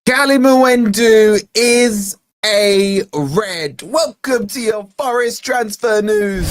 Kalimuendo is a red. Welcome to your Forest transfer news.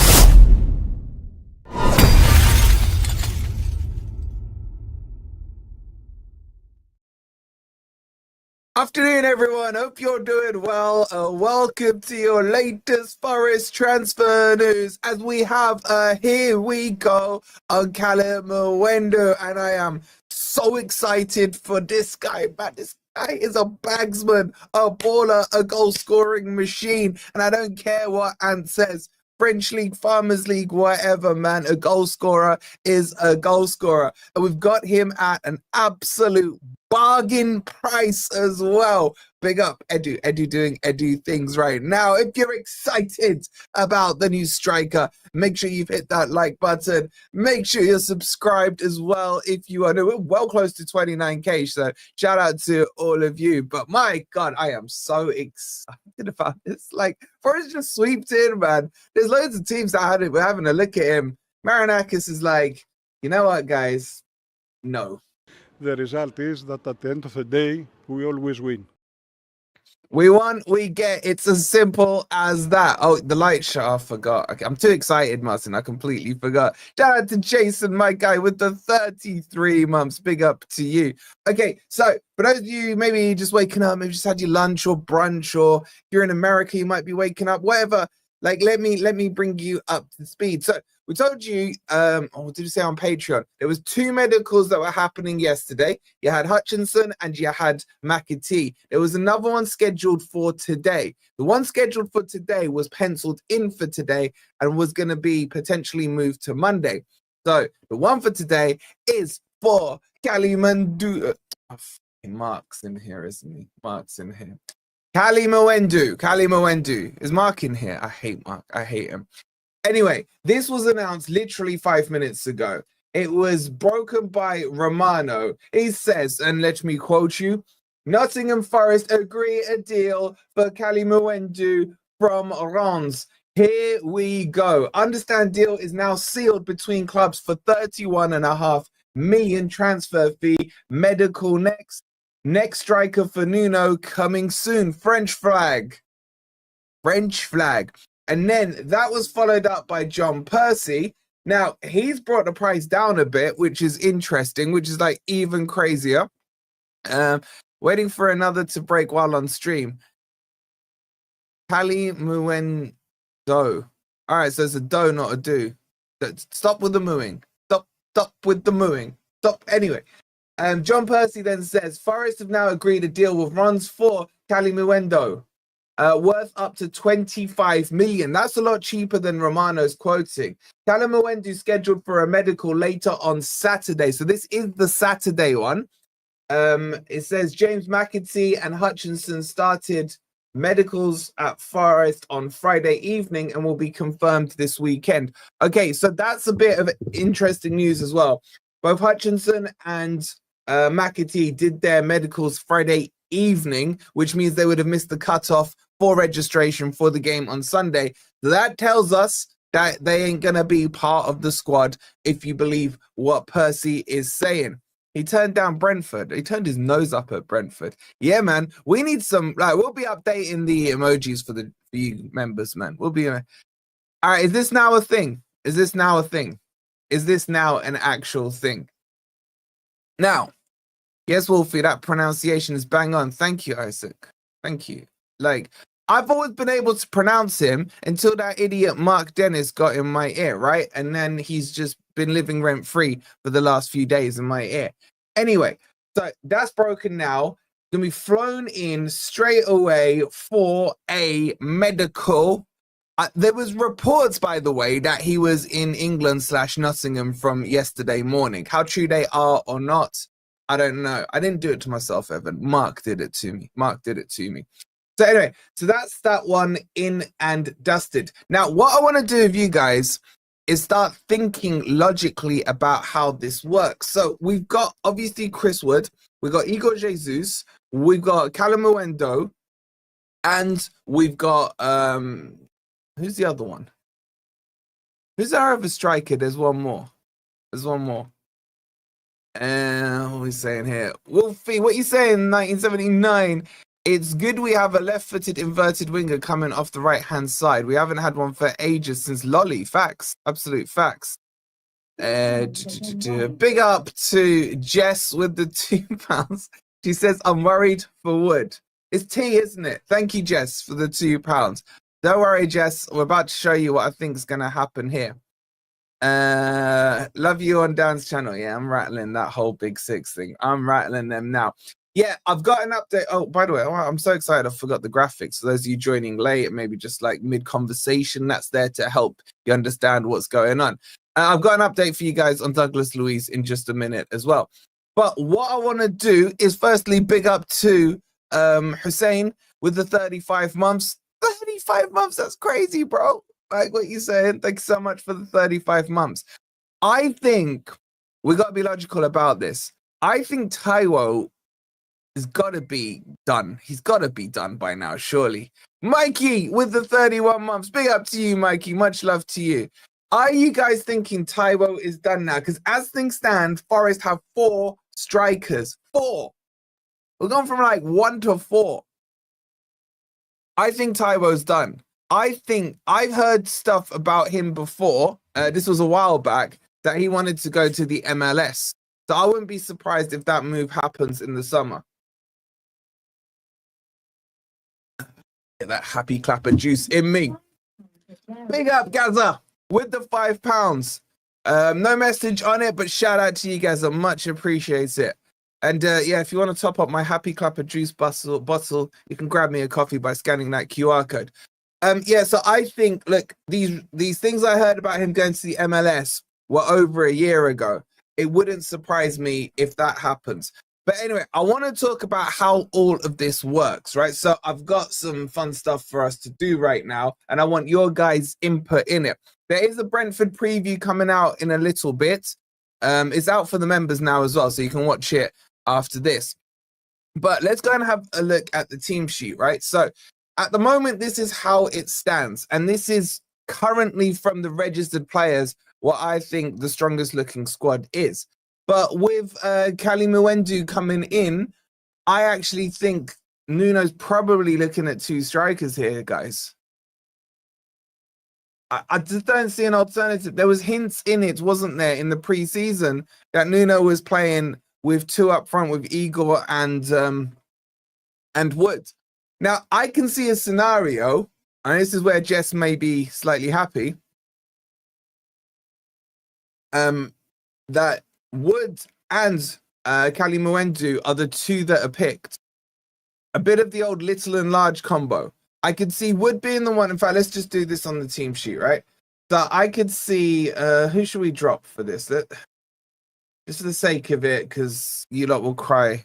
Afternoon, everyone. Hope you're doing well. Welcome to your latest Forest transfer news. As we have here we go on Kalimuendo, and I am so excited for this guy. Man, this guy is a bagsman, a baller, a goal-scoring machine, and I don't care what Ant says. French League, Farmers League, whatever, man. A goal scorer is a goal scorer, and we've got him at an absolute bargain price as well. Big up Edu doing Edu things right now. If you're excited about the new striker, make sure you've hit that like button. Make sure you're subscribed as well if you are new. We're well close to 29k, so shout out to all of you. But my God, I am so excited about this. Like, Forest just sweeped in, man. There's loads of teams that we're having a look at him. Marinakis is like, you know what, guys? No. The result is that at the end of the day, we always win. We won, we get. It's as simple as that. Oh, the light shot. I forgot. Okay, I'm too excited, Martin. I completely forgot. Shout out to Jason, my guy, with the 33 months. Big up to you. Okay, so for those of you maybe just waking up, maybe just had your lunch or brunch, or if you're in America, you might be waking up, whatever. Like, let me bring you up to speed. So we told you, what did you say on Patreon? There was 2 medicals that were happening yesterday. You had Hutchinson and you had McAtee. There was another one scheduled for today. The one scheduled for today was penciled in for today and was going to be potentially moved to Monday. So the one for today is for Kalimuendo. Mark's in here, isn't he? Mark's in here. Kalimuendo. Is Mark in here? I hate Mark. I hate him. Anyway, this was announced literally 5 minutes ago. It was broken by Romano. He says, and let me quote you, Nottingham Forest agree a deal for Kalimuendo from Reims. Here we go. Understand deal is now sealed between clubs for 31.5 million transfer fee. Medical next. Next striker for Nuno coming soon. French flag. And then that was followed up by John Percy. Now, he's brought the price down a bit, which is interesting, which is like even crazier. Waiting for another to break while on stream. Kalimuendo. All right, so it's a do, not a do. Stop with the mooing. Stop with the mooing. Stop. Anyway. John Percy then says, Forest have now agreed a deal with Reims for Kalimuendo, worth up to 25 million. That's a lot cheaper than Romano's quoting. Kalimuendo scheduled for a medical later on Saturday. So this is the Saturday one. It says James McAtee and Hutchinson started medicals at Forest on Friday evening and will be confirmed this weekend. Okay, so that's a bit of interesting news as well. Both Hutchinson and McAtee did their medicals Friday evening, which means they would have missed the cutoff for registration for the game on Sunday. So that tells us that they ain't going to be part of the squad, if you believe what Percy is saying. He turned down Brentford. He turned his nose up at Brentford. Yeah, man, we need some, like, we'll be updating the emojis for you members, man. We'll be, all right, is this now a thing? Is this now an actual thing? Now, yes, Wolfie, that pronunciation is bang on. Thank you, Isaac. Thank you. Like, I've always been able to pronounce him until that idiot Mark Dennis got in my ear, right? And then he's just been living rent-free for the last few days in my ear. Anyway, so that's broken now. Gonna be flown in straight away for a medical. There was reports, by the way, that he was in England/Nottingham from yesterday morning. How true they are or not, I don't know. I didn't do it to myself, Evan. Mark did it to me. So anyway, so that's that one in and dusted. Now, what I want to do with you guys is start thinking logically about how this works. So we've got, obviously, Chris Wood. We've got Igor Jesus. We've got Kalimuendo. And we've got... who's the other one? Who's our other striker? There's one more. What are we saying here? Wolfie, what you saying? 1979. It's good we have a left-footed inverted winger coming off the right-hand side. We haven't had one for ages since Lolly. Facts. Absolute facts. Big up to Jess with the £2. She says, I'm worried for Wood. It's tea, isn't it? Thank you, Jess, for the £2. Don't worry, Jess. We're about to show you what I think is going to happen here. Love you on Dan's channel. Yeah, I'm rattling that whole Big Six thing. I'm rattling them now. Yeah, I've got an update. Oh, by the way, I'm so excited. I forgot the graphics. For those of you joining late, maybe just like mid-conversation, that's there to help you understand what's going on. I've got an update for you guys on Douglas Luiz in just a minute as well. But what I want to do is firstly big up to Hussein with the 35 months. 35 months, that's crazy, bro. Like what you saying. Thanks so much for the 35 months. I think we got to be logical about this. I think Taiwo has got to be done. He's got to be done by now, surely. Mikey with the 31 months. Big up to you, Mikey. Much love to you. Are you guys thinking Taiwo is done now? Because as things stand, Forest have 4 strikers. 4. We're going from like 1 to 4. I think Taiwo's done. I think I've heard stuff about him before. This was a while back that he wanted to go to the MLS. So I wouldn't be surprised if that move happens in the summer. Get that happy clapper juice in me. Big up, Gaza, with the £5. No message on it, but shout out to you, Gaza. Much appreciate it. And yeah, if you want to top up my happy clapper juice bottle, you can grab me a coffee by scanning that QR code. Yeah, so I think, look, these things I heard about him going to the MLS were over a year ago. It wouldn't surprise me if that happens. But anyway, I want to talk about how all of this works, right? So I've got some fun stuff for us to do right now, and I want your guys' input in it. There is a Brentford preview coming out in a little bit. It's out for the members now as well, so you can watch it after this. But let's go and have a look at the team sheet, right? So at the moment, this is how it stands. And this is currently from the registered players, what I think the strongest looking squad is. But with Kalimuendo coming in, I actually think Nuno's probably looking at 2 strikers here, guys. I just don't see an alternative. There was hints in it, wasn't there, in the preseason that Nuno was playing with 2 up front with Igor and Wood. Now, I can see a scenario, and this is where Jess may be slightly happy, that Wood and Kalimuendo are the 2 that are picked. A bit of the old little and large combo. I could see Wood being the one. In fact, let's just do this on the team sheet, right? So I could see, who should we drop for this? Just for the sake of it, because you lot will cry.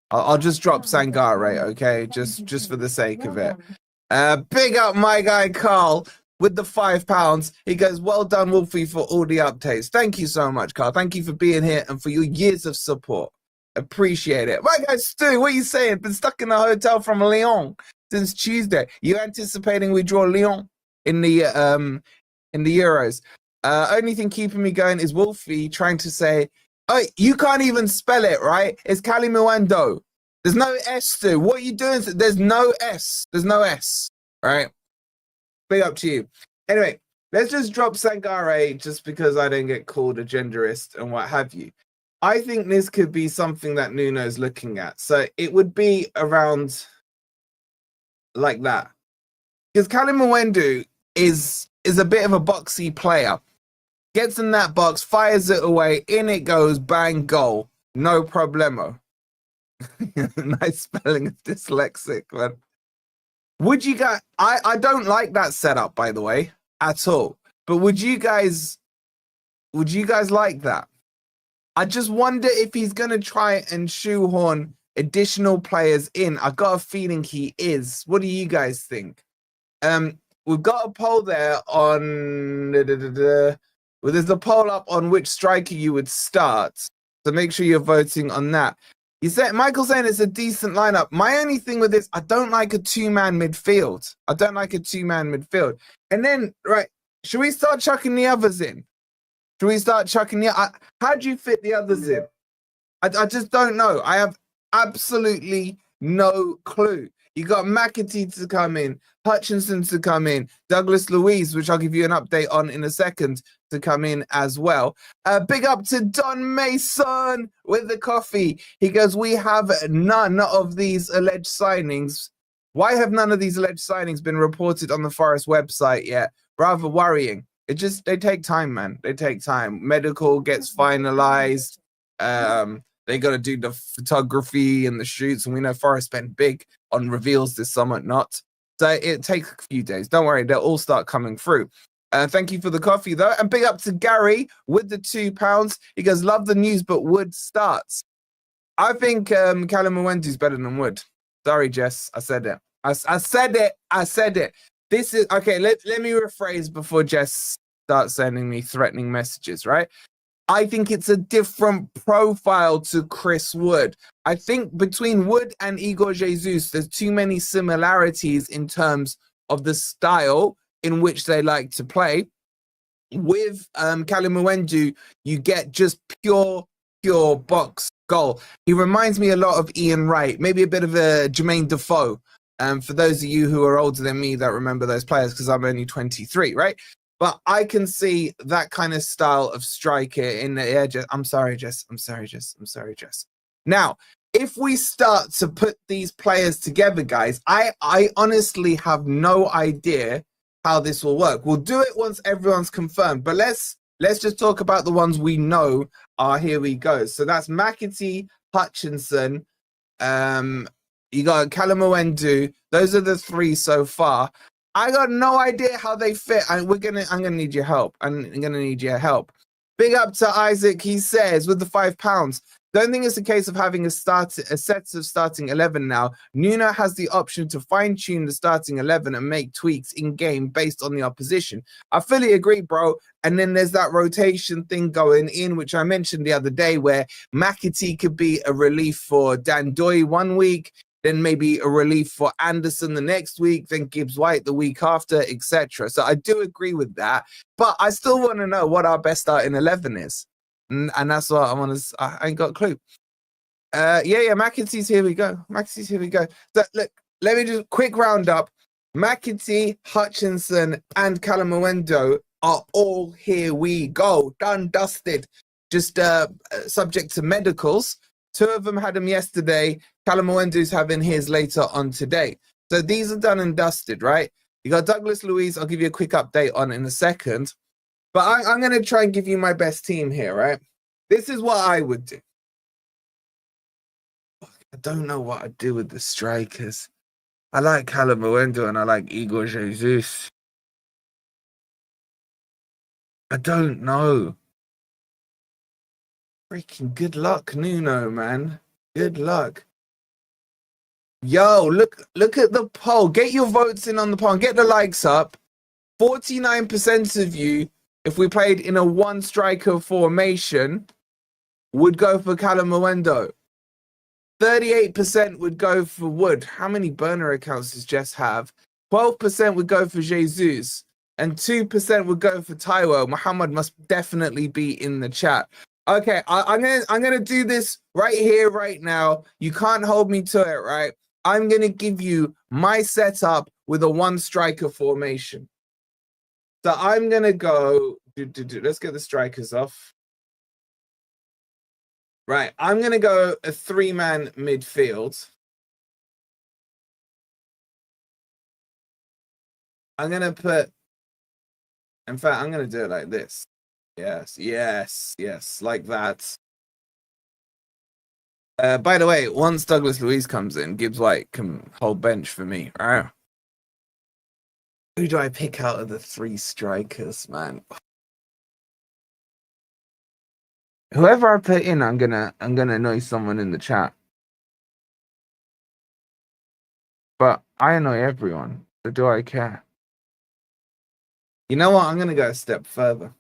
I'll just drop Sangare, okay? Just for the sake of it. Big up my guy Carl with the £5. He goes, well done, Wolfie, for all the updates. Thank you so much, Carl. Thank you for being here and for your years of support. Appreciate it. My guy Stu, what are you saying? Been stuck in a hotel from Lyon since Tuesday. You anticipating we draw Lyon in the Euros? Only thing keeping me going is Wolfie trying to say, oh, you can't even spell it, right? It's Kalimuendo. There's no S, Stu. What are you doing? There's no S. There's no S, right? Big up to you. Anyway, let's just drop Sangare just because I don't get called a genderist and what have you. I think this could be something that Nuno's looking at. So it would be around like that. Because Kalimuendo is a bit of a boxy player. Gets in that box, fires it away, in it goes, bang, goal. No problemo. Nice spelling of dyslexic, man. Would you guys, I don't like that setup, by the way, at all. But would you guys like that? I just wonder if he's going to try and shoehorn additional players in. I got a feeling he is. What do you guys think? We've got a poll there on... Well, there's a poll up on which striker you would start. So make sure you're voting on that. You said Michael's saying it's a decent lineup. My only thing with this, I don't like a 2-man midfield. I don't like a 2-man midfield. And then, right, should we start chucking the others in? Should we start chucking the... how do you fit the others in? I just don't know. I have absolutely no clue. You got McAtee to come in, Hutchinson to come in, Douglas Luiz, which I'll give you an update on in a second, to come in as well. Big up to Don Mason with the coffee. He goes, we have none of these alleged signings. Why have none of these alleged signings been reported on the Forest website yet? Rather worrying. They take time, man. They take time. Medical gets finalized. They got to do the photography and the shoots, and we know Forest spent big on reveals this summer, not. So it takes a few days. Don't worry, they'll all start coming through. Thank you for the coffee, though. And big up to Gary with the £2. He goes, love the news, but Wood starts. I think Kalimuendo is better than Wood. Sorry, Jess. I said it. I said it. I said it. This is okay. Let me rephrase before Jess starts sending me threatening messages, right? I think it's a different profile to Chris Wood. I think between Wood and Igor Jesus, there's too many similarities in terms of the style in which they like to play. With Kalimuendo, you get just pure box goal. He reminds me a lot of Ian Wright, maybe a bit of a Jermaine Defoe. For those of you who are older than me that remember those players, because I'm only 23, right? But I can see that kind of style of striker in the air. I'm sorry, Jess. Now, if we start to put these players together, guys, I honestly have no idea how this will work. We'll do it once everyone's confirmed, but let's just talk about the ones we know are. Here we go. So that's McAtee, Hutchinson, you got Kalimuendo. Those are the three so far. I got no idea how they fit, and I'm gonna need your help. I'm gonna need your help. Big up to Isaac. He says with the £5. Don't think it's a case of having a set of starting 11 now. Nuno has the option to fine-tune the starting 11 and make tweaks in-game based on the opposition. I fully agree, bro. And then there's that rotation thing going in, which I mentioned the other day, where McAtee could be a relief for Dandoy 1 week, then maybe a relief for Anderson the next week, then Gibbs White the week after, etc. So I do agree with that, but I still want to know what our best starting 11 is, and that's what I want to. I ain't got a clue. Yeah, McAtee's here we go. So look, let me just quick roundup. McAtee, Hutchinson, and Kalimuendo are all here we go, done, dusted. Just subject to medicals. 2 of them had them yesterday. Kalimuendo's having his later on today. So these are done and dusted, right? You got Douglas Luiz. I'll give you a quick update on in a second. But I'm going to try and give you my best team here, right? This is what I would do. I don't know what I'd do with the strikers. I like Kalimuendo and I like Igor Jesus. I don't know. Freaking good luck, Nuno, man. Good luck. Yo, look at the poll. Get your votes in on the poll. Get the likes up. 49% of you, if we played in a 1-striker formation, would go for Kalimuendo. 38% would go for Wood. How many burner accounts does Jess have? 12% would go for Jesus. And 2% would go for Taiwo. Muhammad must definitely be in the chat. Okay, I'm gonna do this right here, right now. You can't hold me to it, right? I'm gonna give you my setup with a 1-striker formation. So I'm gonna go. Let's get the strikers off. Right, I'm gonna go a 3-man midfield. I'm gonna put. In fact, I'm gonna do it like this. Yes, like that. By the way, once Douglas Luiz comes in, Gibbs White can hold bench for me. All right. Who do I pick out of the 3 strikers, man? Whoever I put in, I'm gonna annoy someone in the chat. But I annoy everyone, so do I care? You know what? I'm gonna go a step further.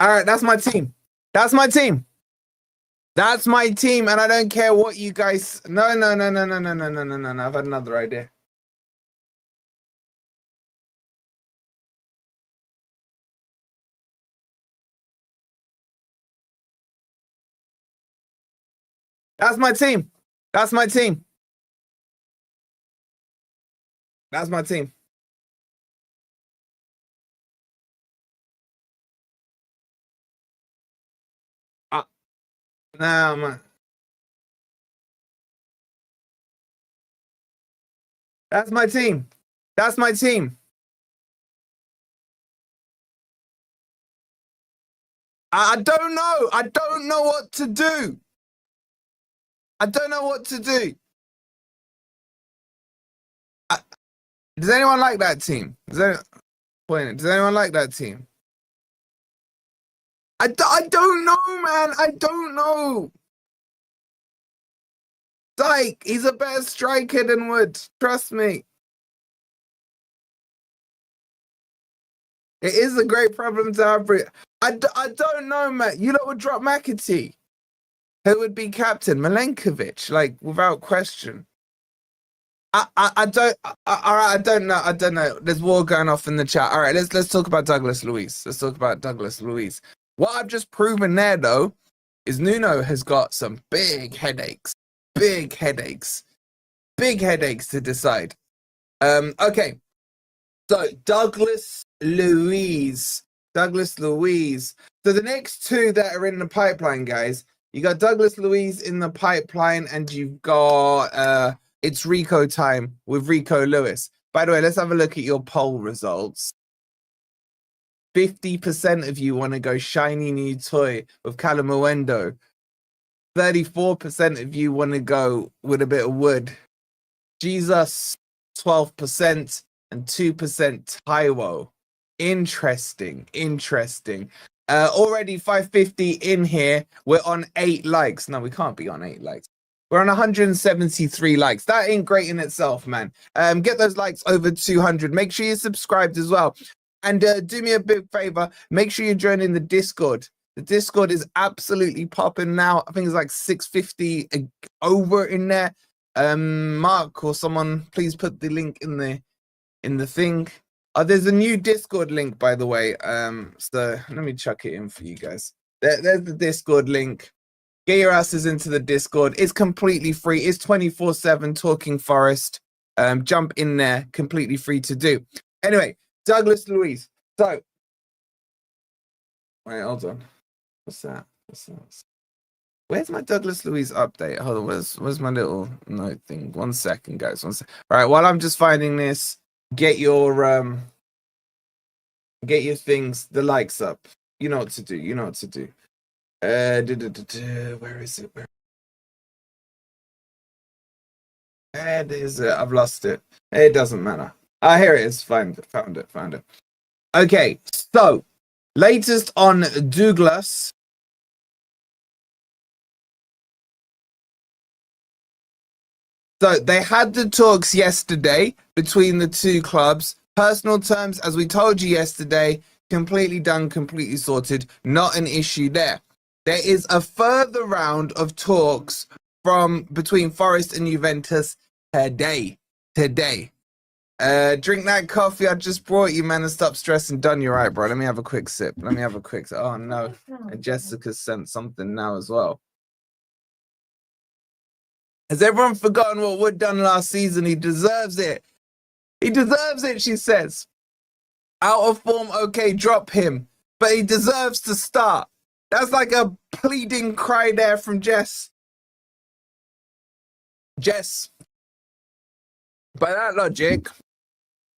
All right, that's my team. That's my team, and I don't care what you guys. No. I've had another idea. That's my team. That's my team. That's my team. Nah, man. That's my team. That's my team. I don't know. I don't know what to do. I don't know what to do. Does anyone like that team? Does anyone like that team? I don't know, man. I don't know. Dyke, he's a better striker than Wood. Trust me. It is a great problem to have. I don't know, man. You lot would drop McAtee. Who would be captain? Milenkovic, like, without question. I don't know. There's war going off in the chat. All right, let's talk about Douglas Luiz. Let's talk about Douglas Luiz. What I've just proven there, though, is Nuno has got some big headaches. Big headaches to decide. Okay. So Douglas Luiz. So the next two that are in the pipeline, guys, you got Douglas Luiz in the pipeline, and you've got it's Rico time with Rico Lewis. By the way, let's have a look at your poll results. 50% of you want to go shiny new toy with Kalimuendo. 34% of you want to go with a bit of Wood. Jesus, 12%, and 2% Taiwo. Interesting. Already 550 in here. We're on 8 likes. No, we can't be on 8 likes. We're on 173 likes. That ain't great in itself, man. Get those likes over 200. Make sure you're subscribed as well. And do me a big favor. Make sure you're joining the Discord. The Discord is absolutely popping now. I think it's like 650 over in there. Mark or someone, please put the link in the thing. There's a new Discord link, by the way. So let me chuck it in for you guys. There's the Discord link. Get your asses into the Discord. It's completely free. It's 24/7 Talking Forest. Jump in there. Completely free to do. Anyway, Douglas Luiz. So, wait, hold on. What's that? Where's my Douglas Luiz update? Hold on. Where's my little note thing? 1 second, guys. 1 second. All right. While I'm just finding this, get your things, the likes up. You know what to do. Where is it? Where is it? I've lost it. It doesn't matter. Here it is. Found it. Okay, so latest on Douglas. So they had the talks yesterday between the two clubs. Personal terms, as we told you yesterday, completely done, completely sorted. Not an issue there. There is a further round of talks between Forest and Juventus today. Drink that coffee I just brought you, man, and stop stressing. Done, you're right, bro. Let me have a quick sip. Oh, no. And Jessica sent something now as well. Has everyone forgotten what Wood done last season? He deserves it. She says. Out of form, okay, drop him. But he deserves to start. That's like a pleading cry there from Jess. By that logic,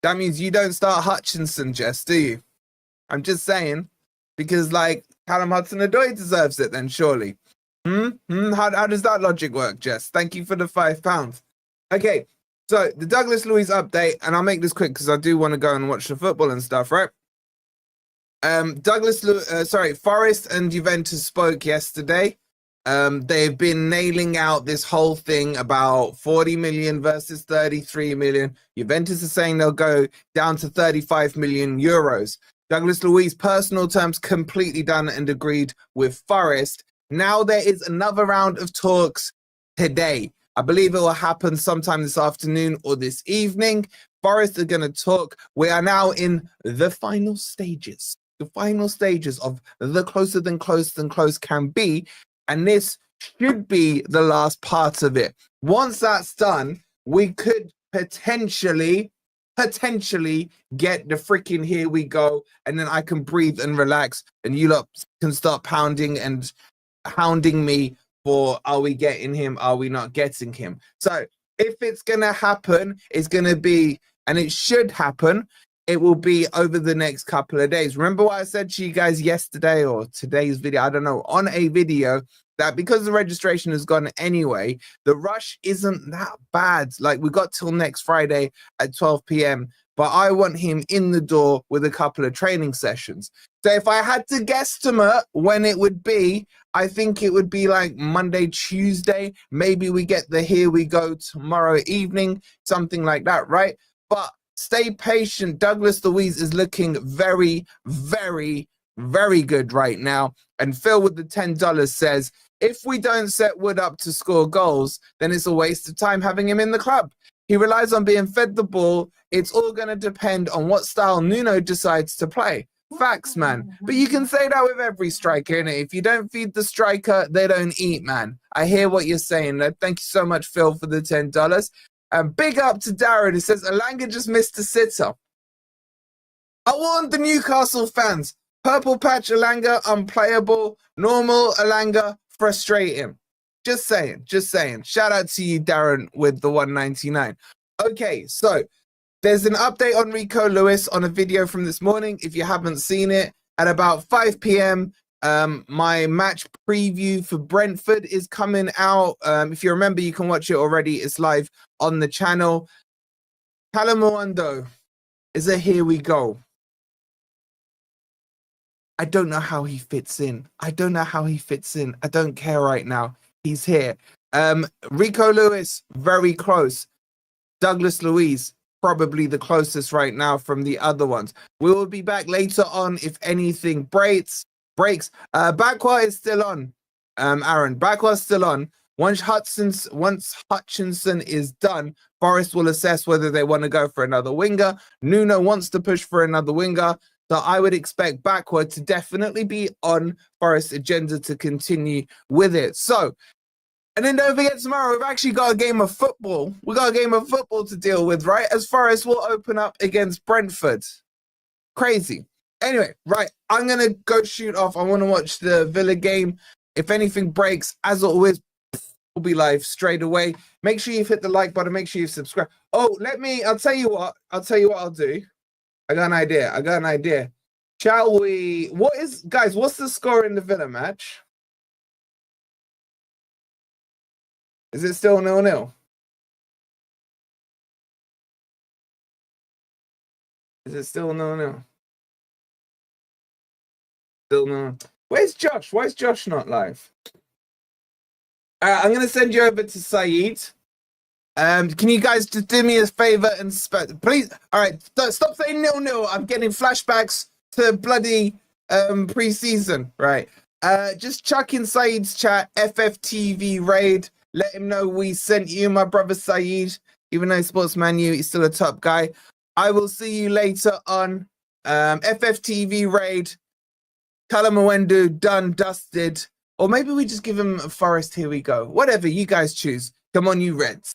that means you don't start Hutchinson, Jess, do you? I'm just saying. Because, like, Callum Hudson-Odoi deserves it then, surely. How does that logic work, Jess? Thank you for the £5. Okay, so the Douglas Luiz update, and I'll make this quick because I do want to go and watch the football and stuff, right? Forest and Juventus spoke yesterday. They've been nailing out this whole thing about 40 million versus 33 million. Juventus is saying they'll go down to 35 million euros. Douglas Luiz, personal terms completely done and agreed with Forest. Now there is another round of talks today. I believe it will happen sometime this afternoon or this evening. Forest are going to talk. We are now in the final stages. The final stages of the closer than close can be. And this should be the last part of it. Once that's done, we could potentially get the freaking here we go. And then I can breathe and relax. And you lot can start pounding and hounding me for, are we getting him? Are we not getting him? So if it's going to happen, it's going to be, and it should happen, it will be over the next couple of days. Remember what I said to you guys yesterday or today's video, I don't know, on a video, that because the registration has gone anyway, the rush isn't that bad. Like, we got till next Friday at 12 p.m., but I want him in the door with a couple of training sessions. So if I had to guesstimate when it would be, I think it would be like Monday, Tuesday. Maybe we get the here we go tomorrow evening, something like that, right? But stay patient. Douglas Luiz is looking very, very, very good right now. And Phil with the $10 says, if we don't set Wood up to score goals, then it's a waste of time having him in the club. He relies on being fed the ball. It's all going to depend on what style Nuno decides to play. Facts, man. But you can say that with every striker, innit? If you don't feed the striker, they don't eat, man. I hear what you're saying. Thank you so much, Phil, for the $10. And big up to Darren, who says, Alanga just missed a sitter. I warned the Newcastle fans. Purple patch Alanga, unplayable. Normal Alanga, frustrating. Just saying. Shout out to you, Darren, with the 199. Okay, so there's an update on Rico Lewis on a video from this morning. If you haven't seen it, at about 5 p.m., my match preview for Brentford is coming out. If you remember, you can watch it already. It's live on the channel. Kalimuendo is a here we go. I don't know how he fits in. I don't care right now. He's here. Rico Lewis, very close. Douglas Luiz, probably the closest right now from the other ones. We will be back later on if anything breaks. Bakwa is still on. Aaron, Bakwa's still on. Once Hutchinson is done, Forest will assess whether they want to go for another winger. Nuno wants to push for another winger. So I would expect Bakwa to definitely be on Forest's agenda to continue with it. So, and then don't forget, tomorrow we've actually got a game of football. We got a game of football to deal with, right? As Forest will open up against Brentford. Crazy. Anyway, right, I'm going to go shoot off. I want to watch the Villa game. If anything breaks, as always, we'll be live straight away. Make sure you've hit the like button. Make sure you've subscribed. Oh, I'll tell you what I'll do. I got an idea. Shall we? Guys, what's the score in the Villa match? Is it still 0-0? Is it still 0-0? Still no. Where's Josh? Why is Josh not live? I'm going to send you over to Saeed. Can you guys just do me a favor and please? All right, stop saying 0-0. I'm getting flashbacks to bloody pre-season. Right. Just chuck in Saeed's chat, FFTV raid. Let him know we sent you, my brother Saeed. Even though Sportsman you, he's still a top guy. I will see you later on. FFTV raid. Kalimuendo done, dusted. Or maybe we just give him a Forest, here we go. Whatever, you guys choose. Come on, you Reds.